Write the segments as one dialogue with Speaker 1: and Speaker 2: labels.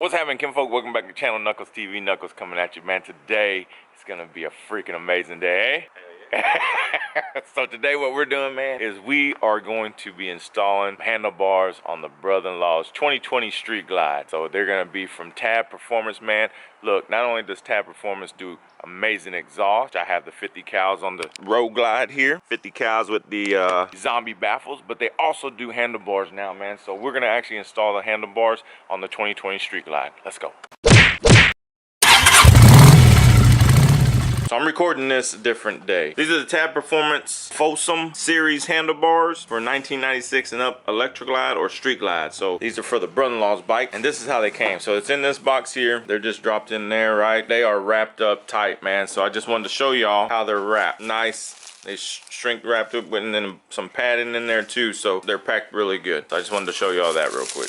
Speaker 1: What's happening, kinfolk? Welcome back to the channel, Knuckles TV. Knuckles coming at you, man. Today it's gonna be a freaking amazing day, eh? So today what we're doing, man, is we are going to be installing handlebars on the brother-in-law's 2020 Street Glide. So they're gonna be from Tab Performance, man. Look, not only does Tab Performance do amazing exhaust, I have the 50 cals on the Road Glide here, 50 cals with the zombie baffles, but they also do handlebars now, man. So we're gonna actually install the handlebars on the 2020 Street Glide. Let's go. So I'm recording this a different day. These are the Tab Performance Folsom series handlebars for 1996 and up electric glide or street glide. So these are for the brother-in-law's bike, and this is how they came. So it's in this box here. They're just dropped in there, right? They are wrapped up tight, man. So I just wanted to show y'all how they're wrapped. Nice. They shrink wrapped up and then some padding in there too. So they're packed really good. So I just wanted to show y'all that real quick.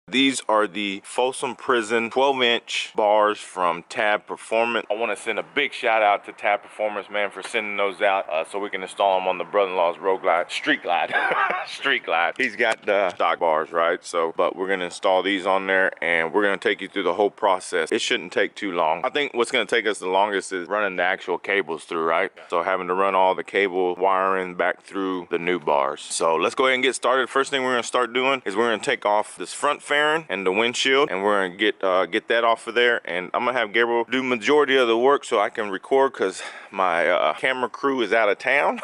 Speaker 1: These are the Folsom Prison 12-inch bars from Tab Performance. I want to send a big shout out to Tab Performance, man, for sending those out so we can install them on the brother-in-law's Road Glide, Street Glide, Street Glide. He's got the stock bars, right? So, but we're going to install these on there and we're going to take you through the whole process. It shouldn't take too long. I think what's going to take us the longest is running the actual cables through, right? So having to run all the cable wiring back through the new bars. So let's go ahead and get started. First thing we're going to start doing is we're going to take off this front fairing and the windshield, and we're gonna get that off of there, and I'm gonna have Gabriel do majority of the work so I can record because my camera crew is out of town.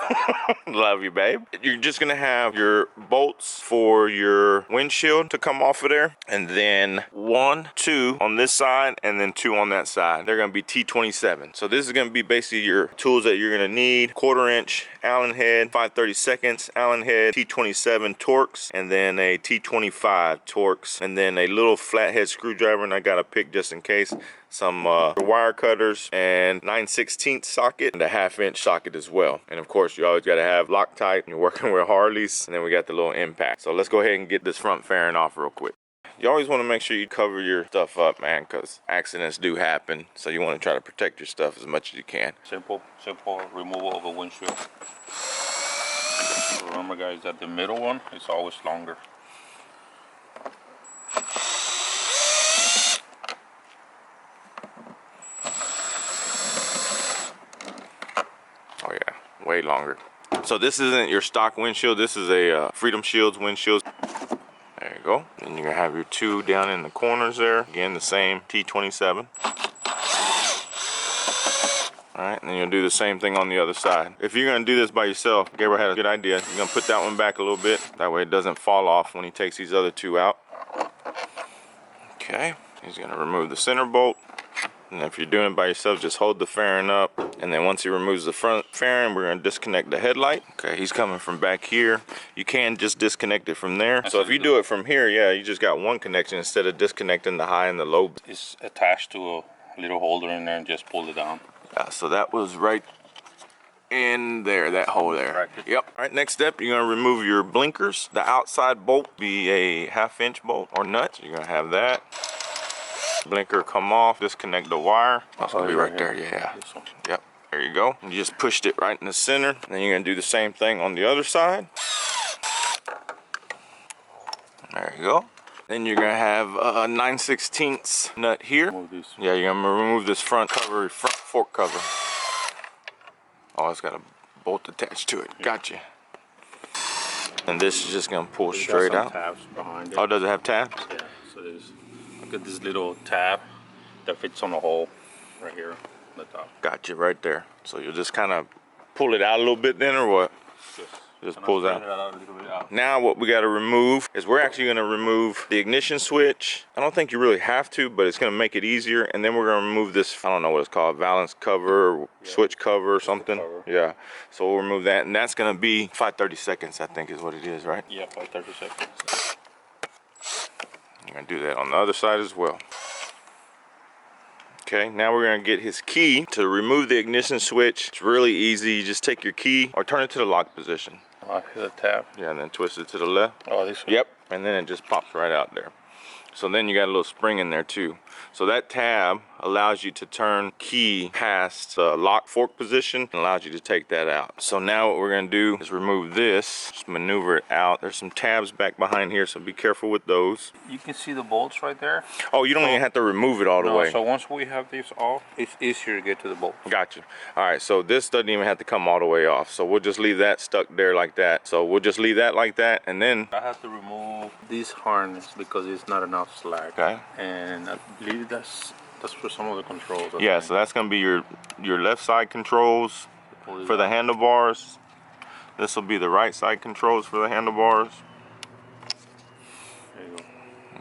Speaker 1: Love you, babe. You're just gonna have your bolts for your windshield to come off of there, and then 1, 2 on this side and then 2 on that side. They're gonna be T27. So this is gonna be basically your tools that you're gonna need: 1/4 inch Allen head, 5/32 Allen head, T27 Torx, and then a T25 Torx, and then a little flathead screwdriver, and I got a pick just in case, some wire cutters, and 9/16 socket, and a 1/2 inch socket as well. And of course you always got to have Loctite. You're working with Harleys, and then we got the little impact. So let's go ahead and get this front fairing off real quick. You always want to make sure you cover your stuff up, man, because accidents do happen. So you want to try to protect your stuff as much as you can.
Speaker 2: Simple removal of a windshield. Remember, guys, that the middle one is always longer.
Speaker 1: Oh yeah, way longer. So this isn't your stock windshield. This is a Freedom Shields windshield. There you go. And you're gonna have your 2 down in the corners there. Again, the same T27. All right, and then you'll do the same thing on the other side. If you're gonna do this by yourself, Gabriel had a good idea. You're gonna put that one back a little bit. That way it doesn't fall off when he takes these other 2 out. Okay, he's gonna remove the center bolt. And if you're doing it by yourself, just hold the fairing up. And then once he removes the front fairing, we're gonna disconnect the headlight. Okay, he's coming from back here. You can just disconnect it from there. So if you do it from here, yeah, you just got one connection instead of disconnecting the high and the low.
Speaker 2: It's attached to a little holder in there and just pull it down.
Speaker 1: So that was right in there, that hole there. Yep. All right, next step, you're gonna remove your blinkers. The outside bolt be a 1/2 inch bolt or nut. So you're gonna have that. Blinker come off, disconnect the wire. That's gonna be right there, yeah. Yep, there you go. You just pushed it right in the center. And then you're gonna do the same thing on the other side. There you go. Then you're gonna have a 9/16 nut here. Yeah, you're gonna remove this front cover, front fork cover. Oh, it's got a bolt attached to it. Gotcha. And this is just gonna pull straight out.
Speaker 2: Tabs behind it.
Speaker 1: Oh, does it have tabs?
Speaker 2: Yeah. So there's look at this little tab that fits on the hole right here on the top.
Speaker 1: Gotcha, right there. So you'll just kind of pull it out a little bit then, or what? Just pulls out. Now what we got to remove is we're actually going to remove the ignition switch. I don't think you really have to, but it's going to make it easier. And then we're going to remove this, I don't know what it's called, valance cover or switch cover or something. Yeah. So we'll remove that, and that's going to be 5/32, I think is what it is, right?
Speaker 2: Yeah, 5/32.
Speaker 1: You're going to do that on the other side as well. Okay, now we're gonna get his key to remove the ignition switch. It's really easy. You just take your key or turn it to the lock position.
Speaker 2: Lock the tab.
Speaker 1: Yeah, and then twist it to the left.
Speaker 2: Oh, this one.
Speaker 1: Yep, and then it just pops right out there. So then you got a little spring in there too. So that tab, allows you to turn key past the lock fork position and allows you to take that out. So now what we're gonna do is remove this, just maneuver it out. There's some tabs back behind here, so be careful with those.
Speaker 2: You can see the bolts right there.
Speaker 1: Oh, you don't even have to remove it all the way.
Speaker 2: So once we have these off, it's easier to get to the bolts.
Speaker 1: Gotcha. All right, so this doesn't even have to come all the way off. So we'll just leave that stuck there like that. So we'll just leave that like that, and then
Speaker 2: I have to remove this harness because it's not enough slack.
Speaker 1: okay.
Speaker 2: And I believe that's for some of the controls.
Speaker 1: Yeah, so that's gonna be your left side controls for the handlebars. This will be the right side controls for the handlebars.
Speaker 2: There you go.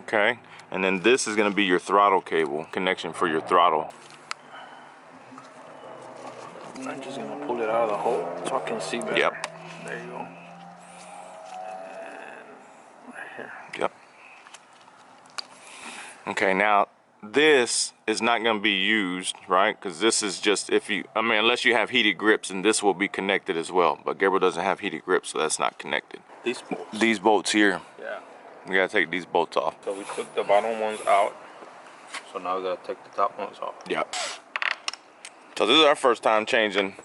Speaker 1: Okay, and then this is gonna be your throttle cable connection for your throttle.
Speaker 2: I'm just gonna pull it out of the hole so I can see better.
Speaker 1: Yep.
Speaker 2: There you go. And right here.
Speaker 1: Yep. Okay, now this is not going to be used, right? Because this is just unless you have heated grips, and this will be connected as well. But Gabriel doesn't have heated grips, so that's not connected.
Speaker 2: These bolts.
Speaker 1: These bolts here,
Speaker 2: Yeah.
Speaker 1: we got to take these bolts off.
Speaker 2: So we took the bottom ones out. So now we got to take the top ones off.
Speaker 1: Yep. So this is our first time changing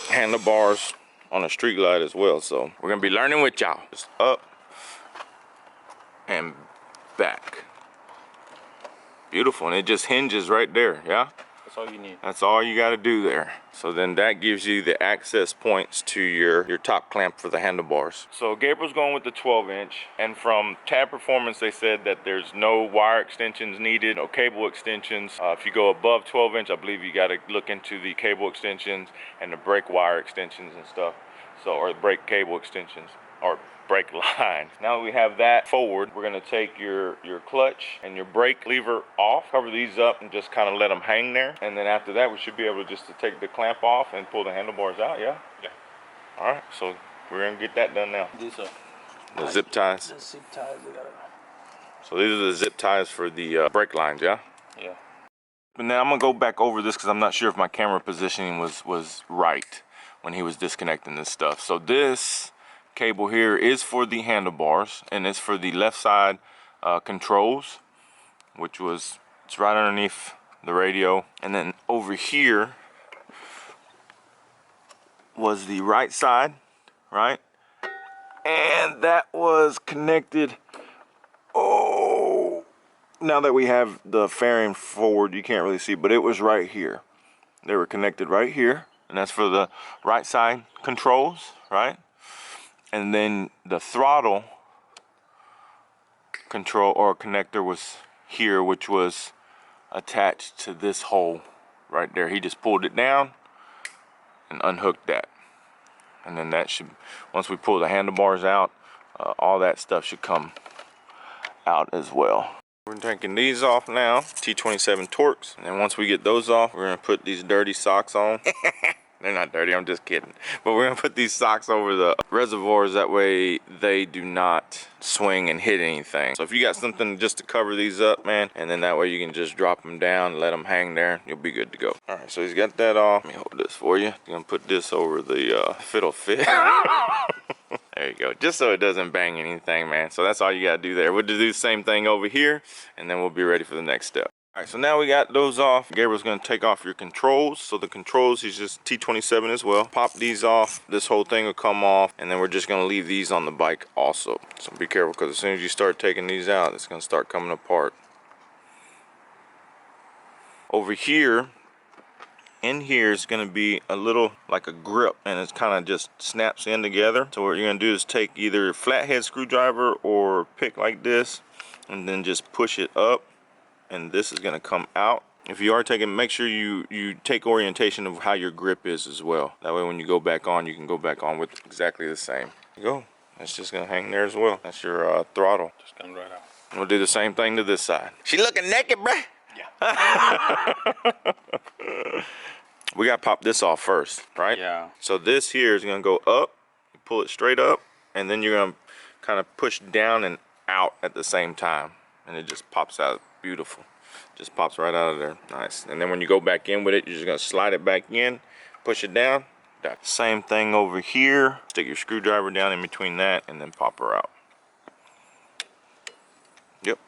Speaker 1: handlebars on a street glide as well. So we're going to be learning with y'all. Just up and back. Beautiful, and it just hinges right there, yeah?
Speaker 2: That's all you need.
Speaker 1: That's all you gotta do there. So then that gives you the access points to your top clamp for the handlebars. So Gabriel's going with the 12-inch, and from Tab Performance they said that there's no wire extensions needed, no cable extensions. If you go above 12-inch, I believe you gotta look into the cable extensions and the brake wire extensions and stuff. So, or the brake cable extensions, or brake line. Now that we have that forward, we're gonna take your clutch and your brake lever off, cover these up and just kind of let them hang there. And then after that, we should be able just to take the clamp off and pull the handlebars out, yeah?
Speaker 2: Yeah.
Speaker 1: All right, so we're gonna get that done now.
Speaker 2: These are
Speaker 1: The zip ties.
Speaker 2: the zip ties. We gotta.
Speaker 1: So these are the zip ties for the brake lines, yeah?
Speaker 2: Yeah.
Speaker 1: But now I'm gonna go back over this because I'm not sure if my camera positioning was right when he was disconnecting this stuff. So this cable here is for the handlebars, and it's for the left side controls, it's right underneath the radio. And then over here was the right side, right? And that was connected. Oh, now that we have the fairing forward, you can't really see, but it was right here. They were connected right here, and that's for the right side controls, right? And then the throttle control or connector was here, which was attached to this hole right there. He just pulled it down and unhooked that. And then that should, once we pull the handlebars out, all that stuff should come out as well. We're taking these off now, T27 Torx. And then once we get those off, we're gonna put these dirty socks on. They're not dirty, I'm just kidding. But we're gonna put these socks over the reservoirs, that way they do not swing and hit anything. So if you got something just to cover these up, man, and then that way you can just drop them down, let them hang there, you'll be good to go. All right, so he's got that off. Let me hold this for you. I'm gonna put this over the fiddle fit. There you go, just so it doesn't bang anything, man. So that's all you gotta do there. We'll do the same thing over here, and then we'll be ready for the next step. All right, so now we got those off. Gabriel's gonna take off your controls. So the controls, he's just T27 as well. Pop these off, this whole thing will come off, and then we're just gonna leave these on the bike also. So be careful, because as soon as you start taking these out, it's gonna start coming apart. Over here, in here is gonna be a little, like a grip, and it's kind of just snaps in together. So what you're gonna do is take either a flathead screwdriver or pick like this, and then just push it up. And this is going to come out. If you are taking, make sure you take orientation of how your grip is as well. That way when you go back on, you can go back on with exactly the same. There you go. That's just going to hang there as well. That's your throttle.
Speaker 2: Just come right out.
Speaker 1: And we'll do the same thing to this side. She looking naked, bruh.
Speaker 2: Yeah.
Speaker 1: We got to pop this off first, right?
Speaker 2: Yeah.
Speaker 1: So this here is going to go up, pull it straight up, and then you're going to kind of push down and out at the same time. And it just pops out. Beautiful. Just pops right out of there. Nice. And then when you go back in with it, you're just going to slide it back in, push it down. That same thing over here. Stick your screwdriver down in between that and then pop her out. Yep.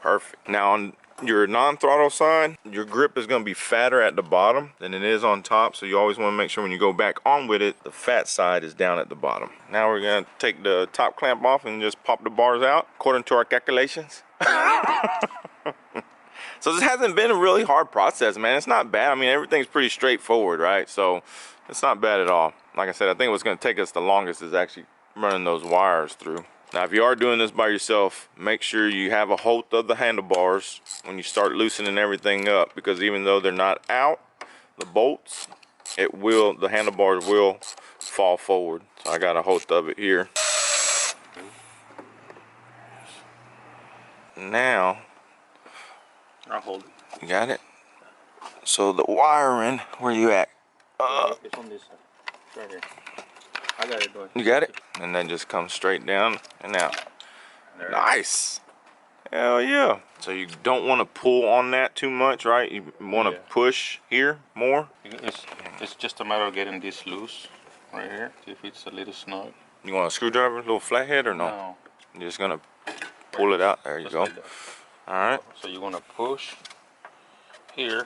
Speaker 1: Perfect. Now on your non-throttle side, your grip is going to be fatter at the bottom than it is on top, so you always want to make sure when you go back on with it, the fat side is down at the bottom. Now we're going to take the top clamp off and just pop the bars out according to our calculations. So this hasn't been a really hard process, man. It's not bad. I mean, everything's pretty straightforward, right? So it's not bad at all. Like I said, I think what's going to take us the longest is actually running those wires through. Now, if you are doing this by yourself, make sure you have a hold of the handlebars when you start loosening everything up, because even though they're not out, the bolts, the handlebars will fall forward. So I got a hold of it here. Now,
Speaker 2: I'll hold it.
Speaker 1: you got it? So the wiring, where you at?
Speaker 2: It's on this side, right here. I got it, boy.
Speaker 1: You got it? And then just come straight down and out. Nice. Hell yeah. So you don't want to pull on that too much, right? You want to push here more.
Speaker 2: It's just a matter of getting this loose right here. If it's a little snug.
Speaker 1: You want a screwdriver, a little flathead, or no?
Speaker 2: No.
Speaker 1: You're just gonna pull it out. There you go.
Speaker 2: Like that.
Speaker 1: All right.
Speaker 2: So you're gonna push here.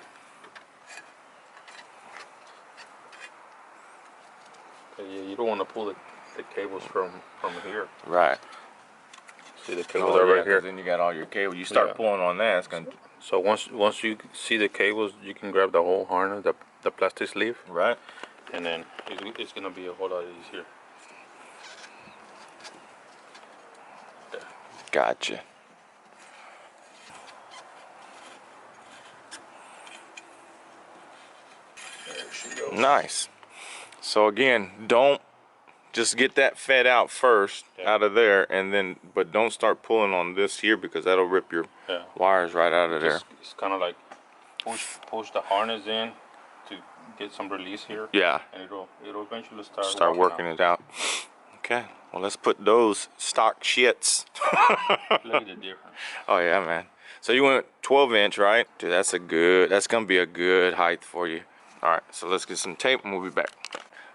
Speaker 2: You don't want to pull the cables from here.
Speaker 1: Right.
Speaker 2: See the cables are right here.
Speaker 1: Then you got all your cables. You start pulling on that, it's gonna.
Speaker 2: So once you see the cables, you can grab the whole harness, the plastic sleeve.
Speaker 1: Right.
Speaker 2: And then it's gonna be a whole lot easier. Yeah.
Speaker 1: Gotcha.
Speaker 2: There she goes.
Speaker 1: Nice. So again, don't just get that fed out first out of there, and then but don't start pulling on this here, because that'll rip your wires right out of there.
Speaker 2: It's kind of like push the harness in to get some release here.
Speaker 1: Yeah.
Speaker 2: And it'll eventually
Speaker 1: start working it out. Okay. Well, let's put those stock shits.
Speaker 2: Look at the difference.
Speaker 1: Oh yeah, man. So you went 12-inch, right? Dude, that's gonna be a good height for you. All right. So let's get some tape and we'll be back.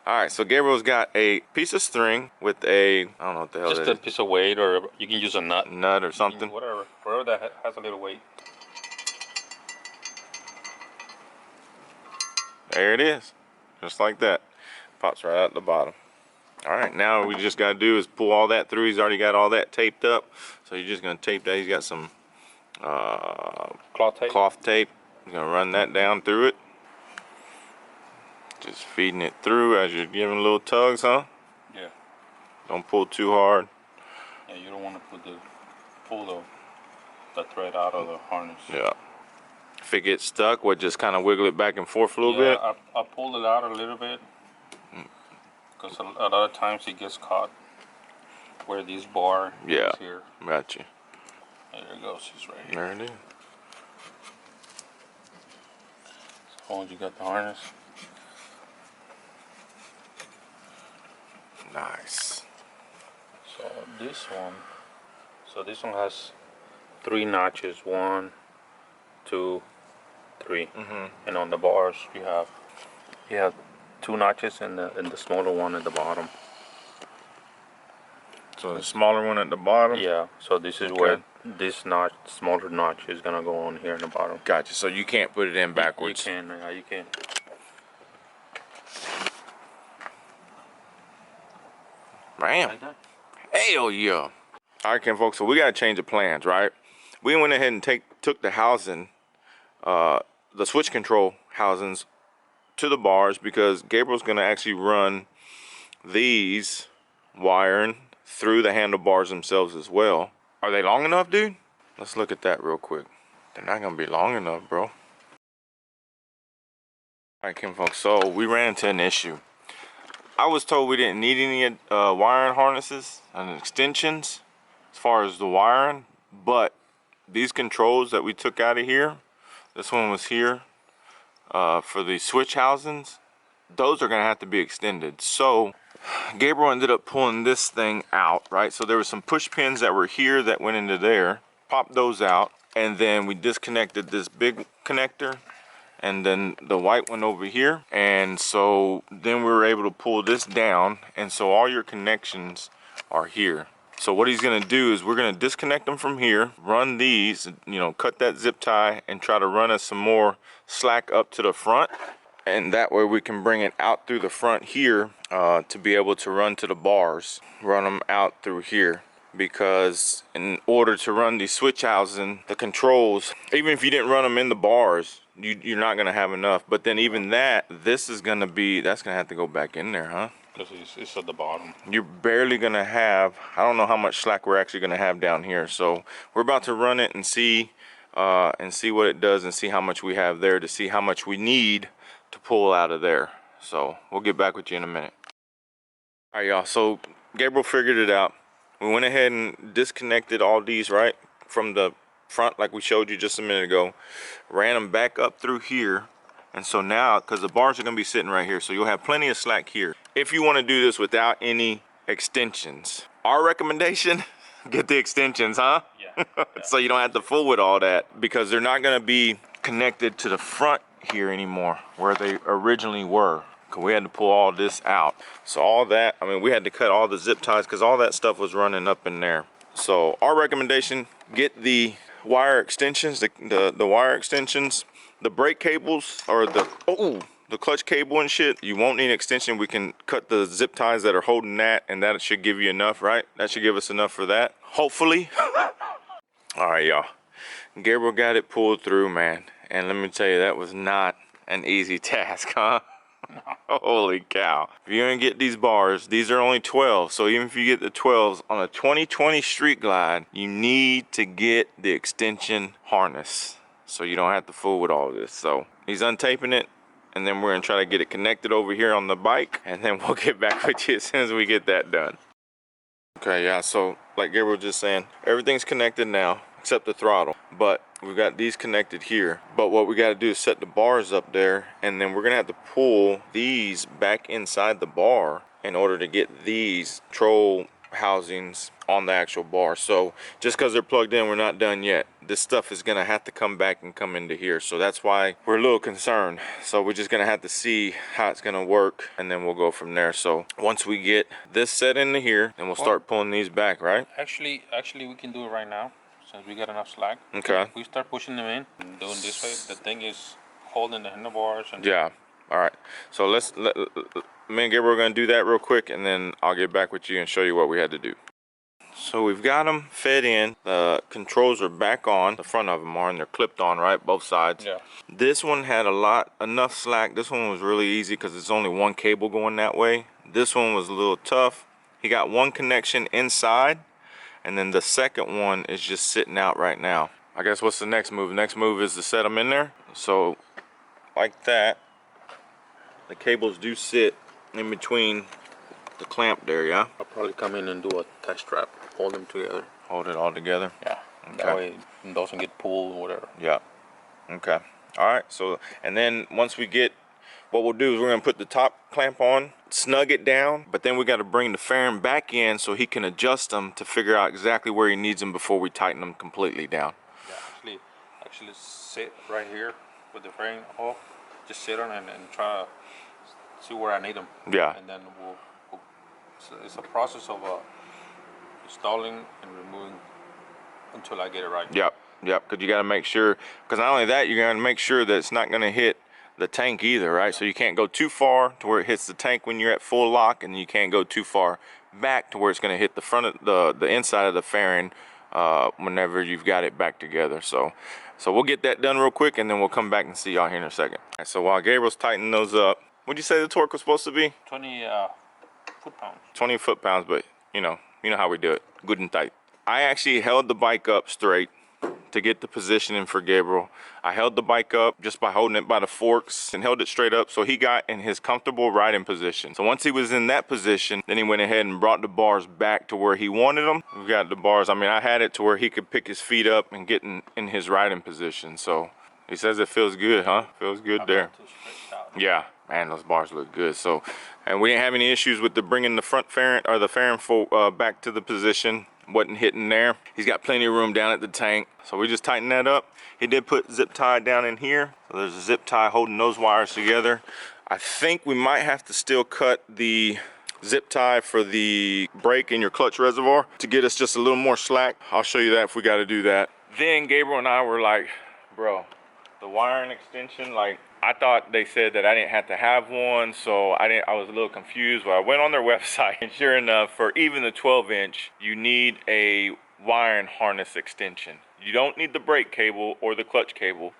Speaker 1: All right, so Gabriel's got a piece of string with a, I don't know what the hell
Speaker 2: just
Speaker 1: that is.
Speaker 2: Just a piece of weight, or you can use a nut.
Speaker 1: Nut or something.
Speaker 2: Whatever that has a little weight.
Speaker 1: There it is, just like that. Pops right out the bottom. All right, now what we just gotta do is pull all that through. He's already got all that taped up, so you're just gonna tape that. He's got some cloth tape. He's gonna run that down through it. Just feeding it through as you're giving little tugs, huh?
Speaker 2: Yeah.
Speaker 1: Don't pull too hard.
Speaker 2: Yeah, you don't want to pull the thread out of the harness.
Speaker 1: Yeah. If it gets stuck, just kind of wiggle it back and forth a little bit?
Speaker 2: I pulled it out a little bit, because a lot of times it gets caught where this bar is here.
Speaker 1: Gotcha.
Speaker 2: There it goes, it's right here.
Speaker 1: There it is.
Speaker 2: So once you got the harness.
Speaker 1: Nice.
Speaker 2: So this one has 3 notches, 1, 2, 3, and on the bars you have 2 notches and the smaller one at the bottom.
Speaker 1: So the smaller one at the bottom?
Speaker 2: Yeah. So this is where this smaller notch is gonna go on here in the bottom.
Speaker 1: Gotcha. So you can't put it in backwards.
Speaker 2: You can. Yeah, you can.
Speaker 1: Bam.
Speaker 2: Like that?
Speaker 1: Hell yeah. All right, Ken folks, so we got to change the plans, right? We went ahead and took the housing, the switch control housings to the bars, because Gabriel's going to actually run these wiring through the handlebars themselves as well. Are they long enough, dude? Let's look at that real quick. They're not going to be long enough, bro. All right, Ken folks, so we ran into an issue. I was told we didn't need any wiring harnesses and extensions as far as the wiring, but these controls that we took out of here, this one was here for the switch housings, those are gonna have to be extended. So Gabriel ended up pulling this thing out, right? So there were some push pins that were here that went into there, popped those out, and then we disconnected this big connector and then the white one over here, and so then we were able to pull this down, and so all your connections are here. So what he's gonna do is we're gonna disconnect them from here, run these, you know, cut that zip tie and try to run us some more slack up to the front. And that way we can bring it out through the front here to be able to run to the bars, run them out through here. Because in order to run these switch housing, the controls, even if you didn't run them in the bars, you're not gonna have enough. But then even that, this is gonna be, that's gonna have to go back in there, huh?
Speaker 2: Because it's at the bottom.
Speaker 1: You're barely gonna have, I don't know how much slack we're actually gonna have down here. So we're about to run it and see what it does and see how much we have there to see how much we need to pull out of there. So we'll get back with you in a minute. All right, y'all, so Gabriel figured it out. We went ahead and disconnected all these right from the front like we showed you just a minute ago. Ran them back up through here. And so now, because the bars are gonna be sitting right here, so you'll have plenty of slack here. If you wanna do this without any extensions, our recommendation, get the extensions, huh?
Speaker 2: Yeah.
Speaker 1: So you don't have to fool with all that, because they're not gonna be connected to the front here anymore where they originally were. Cause we had to pull all this out. So all that, I mean, we had to cut all the zip ties because all that stuff was running up in there. So our recommendation, get the wire extensions, the wire extensions, the brake cables, or the clutch cable and shit. You won't need an extension. We can cut the zip ties that are holding that, and that should give you enough, right? That should give us enough for that, hopefully. All right, y'all. Gabriel got it pulled through, man. And let me tell you, that was not an easy task, huh? Holy cow. If you're gonna get these bars, these are only 12. So even if you get the 12s on a 2020 Street Glide, you need to get the extension harness so you don't have to fool with all this. So he's untaping it, and then we're gonna try to get it connected over here on the bike, and then we'll get back with you as soon as we get that done. Okay, yeah, so like Gabriel was just saying, everything's connected now except the throttle, but we've got these connected here. But what we got to do is set the bars up there, and then we're gonna have to pull these back inside the bar in order to get these control housings on the actual bar. So just because they're plugged in, we're not done yet. This stuff is gonna have to come back and come into here, so that's why we're a little concerned. So we're just gonna have to see how it's gonna work, and then we'll go from there. So once we get this set into here, then we'll start pulling these back, right?
Speaker 2: Actually, we can do it right now since we got enough slack.
Speaker 1: Okay.
Speaker 2: If we start pushing them in and doing this way, the thing is holding the handlebars. And
Speaker 1: yeah. All right. So me and Gabriel are gonna do that real quick, and then I'll get back with you and show you what we had to do. So we've got them fed in. The controls are back on. The front of them are, and they're clipped on, right? Both sides.
Speaker 2: Yeah.
Speaker 1: This one had enough slack. This one was really easy because it's only one cable going that way. This one was a little tough. He got one connection inside, and then the second one is just sitting out right now. I guess what's the next move? The next move is to set them in there. So like that, the cables do sit in between the clamp there, yeah?
Speaker 2: I'll probably come in and do a test strap, hold them together.
Speaker 1: Hold it all together?
Speaker 2: Yeah.
Speaker 1: Okay.
Speaker 2: That way it doesn't get pulled or whatever.
Speaker 1: Yeah. Okay. All right. So, and then once we get, what we'll do is we're gonna put the top clamp on, snug it down, but then we got to bring the fairing back in so he can adjust them to figure out exactly where he needs them before we tighten them completely down.
Speaker 2: Yeah, actually sit right here with the fairing off. Just sit on it and try to see where I need them.
Speaker 1: Yeah.
Speaker 2: And then it's a process of installing and removing until I get it right.
Speaker 1: Yep. Because you got to make sure, because not only that, you're going to make sure that it's not going to hit the tank either, right? So you can't go too far to where it hits the tank when you're at full lock, and you can't go too far back to where it's going to hit the front of the inside of the fairing whenever you've got it back together. So we'll get that done real quick, and then we'll come back and see y'all here in a second. All right, so while Gabriel's tightening those up, what'd you say the torque was supposed to be?
Speaker 2: 20 foot-pounds.
Speaker 1: 20 foot-pounds, but you know how we do it, good and tight. I actually held the bike up straight to get the positioning for Gabriel. I held the bike up just by holding it by the forks and held it straight up so he got in his comfortable riding position. So once he was in that position, then he went ahead and brought the bars back to where he wanted them. We got the bars, I mean, I had it to where he could pick his feet up and get in his riding position. So he says it feels good, huh? Feels good there. Yeah, man, those bars look good. So, and we didn't have any issues with the bringing the front fairing or the fairing back to the position. Wasn't hitting there. He's got plenty of room down at the tank. So we just tightened that up. He did put zip tie down in here. So there's a zip tie holding those wires together. I think we might have to still cut the zip tie for the brake in your clutch reservoir to get us just a little more slack. I'll show you that if we got to do that. Then Gabriel and I were like, bro, the wiring extension, like, I thought they said that I didn't have to have one, so I was a little confused. But I went on their website, and sure enough, for even the 12-inch, you need a wiring harness extension. You don't need the brake cable or the clutch cable,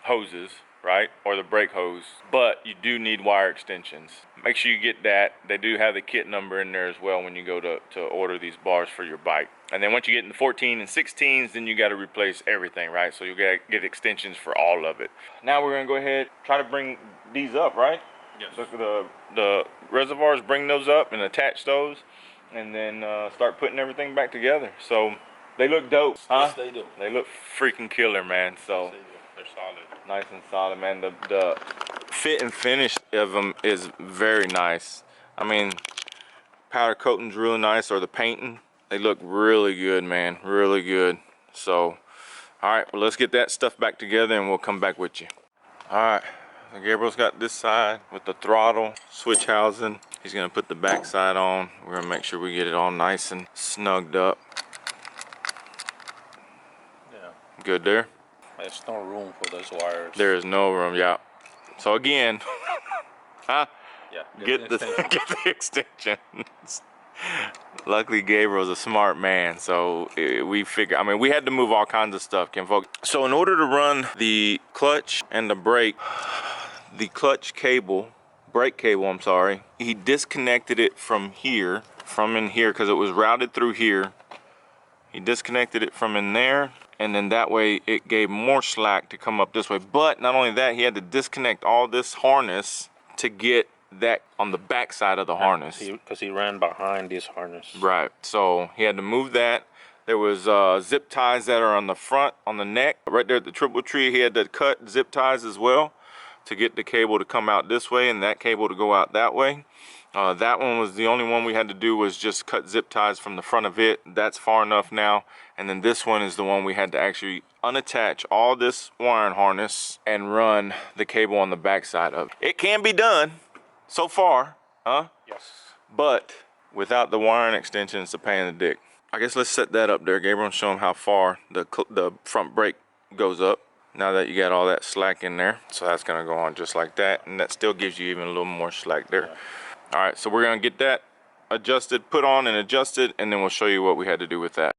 Speaker 1: hoses, right? Or the brake hose, but you do need wire extensions. Make sure you get that. They do have the kit number in there as well when you go to order these bars for your bike. And then once you get in the 14 and 16s, then you got to replace everything, right? So you got to get extensions for all of it. Now we're going to go ahead, try to bring these up, right?
Speaker 2: Yes.
Speaker 1: The reservoirs, bring those up and attach those, and then start putting everything back together. So they look dope, huh?
Speaker 2: Yes, they do.
Speaker 1: They look freaking killer, man. So
Speaker 2: They're solid.
Speaker 1: nice and solid, man. The fit and finish of them is very nice. Powder coating's really nice, or the painting. They look really good, man. Really good. So, all right, well, let's get that stuff back together and we'll come back with you. All right, so Gabriel's got this side with the throttle, switch housing. He's gonna put the back side on. We're gonna make sure we get it all nice and snugged up.
Speaker 2: Yeah.
Speaker 1: Good there?
Speaker 2: There's no room for those wires.
Speaker 1: There is no room, yeah. So again, huh?
Speaker 2: Yeah.
Speaker 1: Get the extensions. Luckily, Gabriel's a smart man, so we figure. We had to move all kinds of stuff, folks. So in order to run the clutch and the brake, the clutch cable, brake cable, I'm sorry, he disconnected it from in here, because it was routed through here. He disconnected it from in there, and then that way it gave more slack to come up this way. But not only that, he had to disconnect all this harness to get that on the back side of the harness,
Speaker 2: because he ran behind this harness.
Speaker 1: right? So he had to move that. There was zip ties that are on the front, on the neck, right there at the triple tree. He had to cut zip ties as well to get the cable to come out this way and that cable to go out that way. That one was the only one we had to do, was just cut zip ties from the front of it. That's far enough now. And then this one is the one we had to actually unattach all this wiring harness and run the cable on the back side of it. It can be done so far, huh?
Speaker 2: Yes.
Speaker 1: But without the wiring extension, it's a pain in the dick. I guess let's set that up there, Gabriel, and show them how far the front brake goes up now that you got all that slack in there. So that's gonna go on just like that, and that still gives you even a little more slack there. Yeah. All right, so we're gonna get that adjusted, put on and adjusted, and then we'll show you what we had to do with that.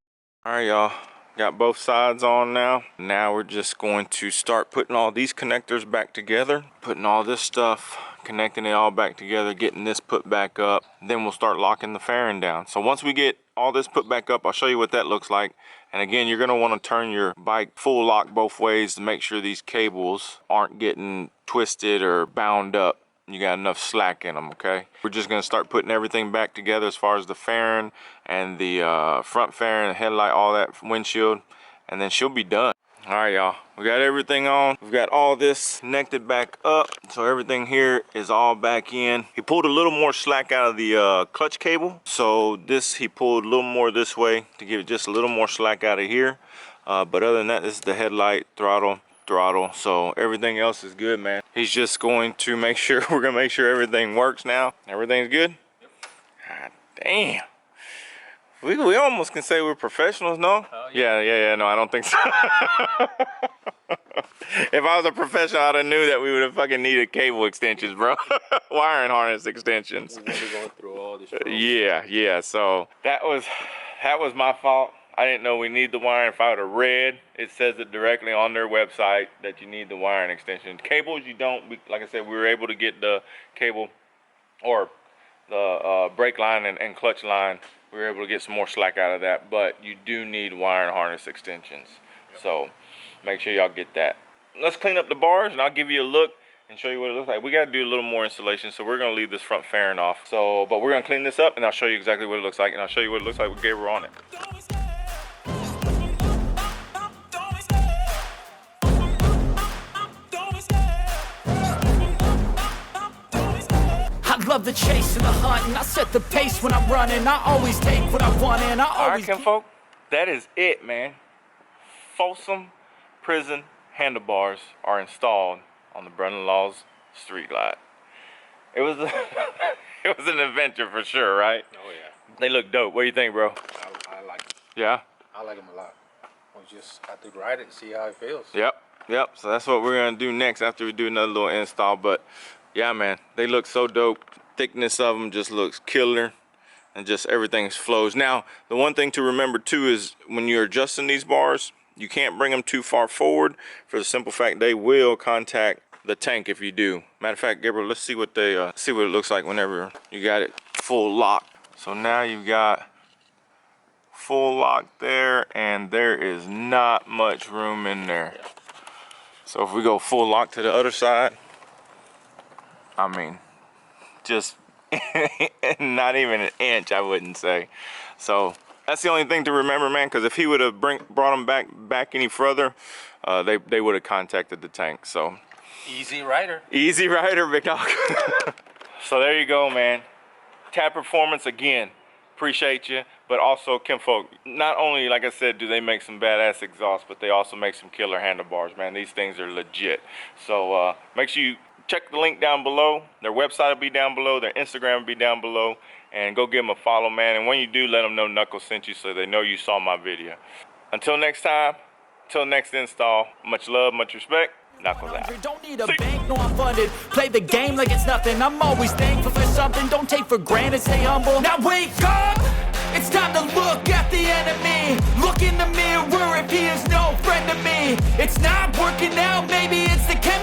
Speaker 1: All right, y'all, got both sides on now. Now we're just going to start putting all these connectors back together, putting all this stuff, connecting it all back together, getting this put back up. Then we'll start locking the fairing down. So once we get all this put back up, I'll show you what that looks like. And again, you're gonna wanna turn your bike full lock both ways to make sure these cables aren't getting twisted or bound up. You got enough slack in them, okay? We're just gonna start putting everything back together as far as the fairing and the front fairing, the headlight, all that windshield, and then she'll be done. All right, y'all, we got everything on. We've got all this connected back up, so everything here is all back in. He pulled a little more slack out of the clutch cable, so he pulled a little more this way to give it just a little more slack out of here. But other than that, this is the headlight, throttle, so everything else is good, man. He's just going to make sure, we're gonna make sure everything works now. Everything's good? Yep. God damn. We almost can say we're professionals, no? Yeah, no, I don't think so. If I was a professional, I'd have knew that we would have fucking needed cable extensions, bro. Wiring harness extensions.
Speaker 2: We're going through all this.
Speaker 1: Yeah, so that was my fault. I didn't know we need the wiring. If I would have read, it says it directly on their website that you need the wiring extension. Cables, you don't. Like I said, we were able to get the cable or the brake line and clutch line. We were able to get some more slack out of that, but you do need wiring harness extensions. Yep. So make sure y'all get that. Let's clean up the bars and I'll give you a look and show you what it looks like. We got to do a little more installation, so we're going to leave this front fairing off. But we're going to clean this up and I'll show you exactly what it looks like, and I'll show you what it looks like with Gabriel on it.
Speaker 3: Love the chase and the hunt, and I set the pace when I'm running. I always take what I want, and I always.
Speaker 1: All right, kinfolk, that is it, man. Folsom prison handlebars are installed on the brother-in-law's Street Glide. It was it was an adventure for sure, right?
Speaker 2: Oh yeah.
Speaker 1: They look dope. What do you think, bro?
Speaker 2: I like them.
Speaker 1: Yeah.
Speaker 2: I like them a lot. We just have to ride it, see how it feels.
Speaker 1: Yep. So that's what we're gonna do next after we do another little install. But yeah, man, they look so dope. Thickness of them just looks killer, and just everything flows. Now, the one thing to remember too is when you're adjusting these bars, you can't bring them too far forward for the simple fact they will contact the tank if you do. Matter of fact, Gabriel, let's see what they see what it looks like whenever you got it full lock. So now you've got full lock there, and there is not much room in there. So if we go full lock to the other side, I mean, just not even an inch, I wouldn't say. So that's the only thing to remember, man, because if he would have brought them back any further, they would have contacted the tank. So
Speaker 2: Easy rider.
Speaker 1: easy rider, big dog. So there you go, man. Tab Performance again. Appreciate you, but also Kinfolk, not only, like I said, do they make some badass exhaust, but they also make some killer handlebars, man. These things are legit. So make sure you check the link down below. Their website will be down below. Their Instagram will be down below. And go give them a follow, man. And when you do, let them know Knuckles sent you so they know you saw my video. Until next time, till next install, much love, much respect. Knuckles out.
Speaker 3: Don't need a bank, no I'm funded. Play the game like it's nothing. I'm always thankful for something. Don't take for granted, stay humble. Now wake up! It's time to look at the enemy. Look in the mirror if he is no friend to me. It's not working out, maybe it's the case.